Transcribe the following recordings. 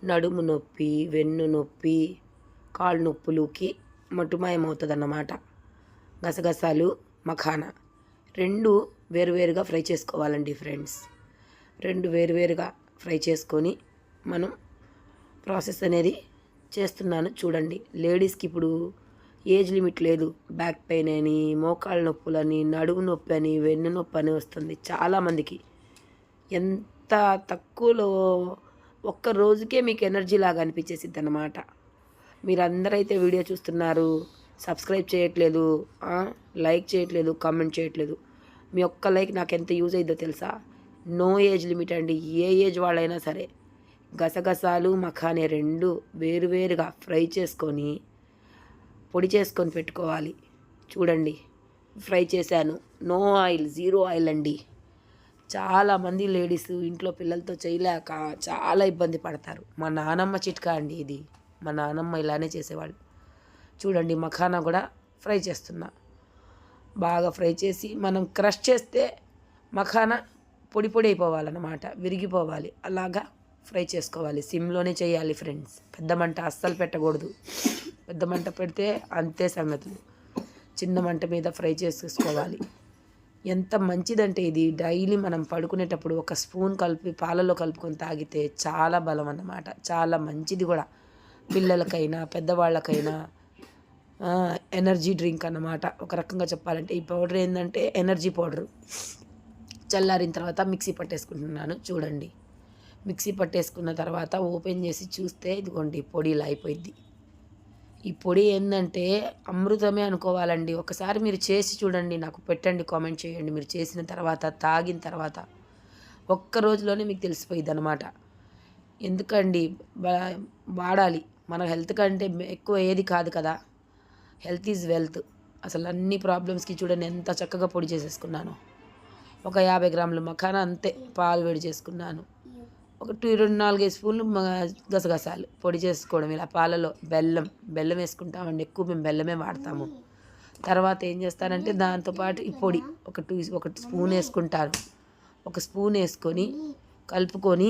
నడుము నొప్పి, వెన్ను నొప్పి, కాళ్ళు నొప్పులుకి మటుమాయమవుతుందన్నమాట. గసగసాలు, మఖానా 2 వేరువేరుగా ఫ్రై చేసుకోవాలండి ఫ్రెండ్స్. 2 వేరువేరుగా ఫ్రై చేసుకొని మనం ప్రాసెస్ అనేది చేస్తున్నాను చూడండి. లేడీస్కి ఇప్పుడు ఏజ్ లిమిట్ లేదు. బ్యాక్ పెయిన్ అని, మోకాళ్ళ నొప్పులని, నడుము నొప్పి అని, వెన్ను నొప్పి అని వస్తుంది చాలామందికి. ఎంత తక్కువలో ఒక్క రోజుకే మీకు ఎనర్జీ లాగా అనిపించేసిద్ది అన్నమాట. మీరందరైతే వీడియో చూస్తున్నారు, సబ్స్క్రైబ్ చేయట్లేదు, లైక్ చేయట్లేదు, కామెంట్ చేయట్లేదు. మీ ఒక్క లైక్ నాకు ఎంత యూజ్ అయ్యిద్దో తెలుసా? నో ఏజ్ లిమిట్ అండి. ఏ ఏజ్ వాళ్ళైనా సరే గసగసాలు, మఖానే 2 వేరువేరుగా ఫ్రై చేసుకొని పొడి చేసుకొని పెట్టుకోవాలి. చూడండి, ఫ్రై చేశాను. నో ఆయిల్, 0 ఆయిల్ అండి. చాలామంది లేడీస్ ఇంట్లో పిల్లలతో చేయలేక చాలా ఇబ్బంది పడతారు. మా నానమ్మ చిట్కా అండి ఇది. మా నానమ్మ ఇలానే చేసేవాళ్ళు. చూడండి, మఖానా కూడా ఫ్రై చేస్తున్నా. బాగా ఫ్రై చేసి మనం క్రష్ చేస్తే మఖానా పొడి పొడి అయిపోవాలన్నమాట, విరిగిపోవాలి. అలాగా ఫ్రై చేసుకోవాలి. సిమ్లోనే చేయాలి ఫ్రెండ్స్. పెద్ద మంట అస్సలు పెట్టకూడదు. పెద్ద మంట పెడితే అంతే సంగతులు. చిన్న మంట మీద ఫ్రై చేసేసుకోవాలి. ఎంత మంచిదంటే ఇది డైలీ మనం పడుకునేటప్పుడు ఒక స్పూన్ కలిపి పాలలో కలుపుకొని తాగితే చాలా బలం అన్నమాట. చాలా మంచిది కూడా, పిల్లలకైనా పెద్దవాళ్ళకైనా. ఎనర్జీ డ్రింక్ అన్నమాట ఒక రకంగా చెప్పాలంటే. ఈ పౌడర్ ఏంటంటే ఎనర్జీ పౌడరు. చల్లారిన తర్వాత మిక్సీ పట్టేసుకుంటున్నాను చూడండి. మిక్సీ పట్టేసుకున్న తర్వాత ఓపెన్ చేసి చూస్తే ఇదిగోండి పొడి ఇలా అయిపోయింది. ఈ పొడి ఏంటంటే అమృతమే అనుకోవాలండి. ఒకసారి మీరు చేసి చూడండి, నాకు పెట్టండి, కామెంట్ చేయండి. మీరు చేసిన తర్వాత, తాగిన తర్వాత ఒక్క రోజులోనే మీకు తెలిసిపోయింది అనమాట. ఎందుకండి వాడాలి. మన హెల్త్ కంటే ఎక్కువ ఏది కాదు కదా. Health is wealth. అసలు అన్ని ప్రాబ్లమ్స్కి చూడండి ఎంత చక్కగా పొడి చేసేసుకున్నాను. ఒక 50 గ్రాముల మఖానా అంతే, పాలు వేడి చేసుకున్నాను. ఒక 2-4 స్పూన్లు గసగసాలు పొడి చేసుకోవడం. ఇలా పాలలో బెల్లం వేసుకుంటామండి. ఎక్కువ మేము బెల్లమే వాడతాము. తర్వాత ఏం చేస్తానంటే దాంతోపాటు ఈ పొడి ఒక స్పూన్ వేసుకుంటాను. ఒక స్పూన్ వేసుకొని కలుపుకొని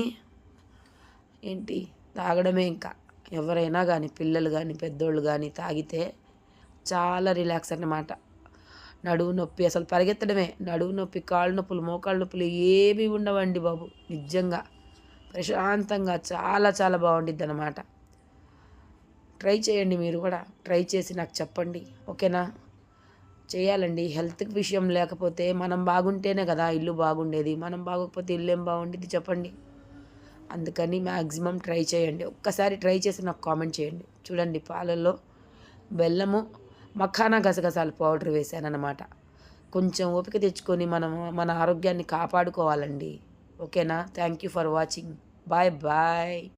తాగడమే. ఇంకా ఎవరైనా కానీ, పిల్లలు కానీ పెద్దోళ్ళు కానీ తాగితే చాలా రిలాక్స్ అన్నమాట. నడువు నొప్పి అసలు పరిగెత్తడమే. నడువు నొప్పి, కాళ్ళు నొప్పులు, మోకాళ్ళ నొప్పులు ఏమీ ఉండవండి బాబు. నిజంగా ప్రశాంతంగా చాలా చాలా బాగుండిద్ది అన్నమాట. ట్రై చేయండి మీరు కూడా. ట్రై చేసి నాకు చెప్పండి, ఓకేనా? చేయాలండి. హెల్త్ విషయం లేకపోతే మనం బాగుంటేనే కదా ఇల్లు బాగుండేది. మనం బాగోకపోతే ఇల్లు ఏం బాగుండేది చెప్పండి. అందుకని మ్యాక్సిమం ట్రై చేయండి. ఒక్కసారి ట్రై చేసి నాకు కామెంట్ చేయండి. చూడండి, పాలల్లో బెల్లము, మఖానా, గసగసాల పౌడర్ వేసానన్నమాట. కొంచెం ఓపిక తెచ్చుకొని మన ఆరోగ్యాన్ని కాపాడుకోవాలండి. ఓకేనా? Thank you for watching. Bye bye.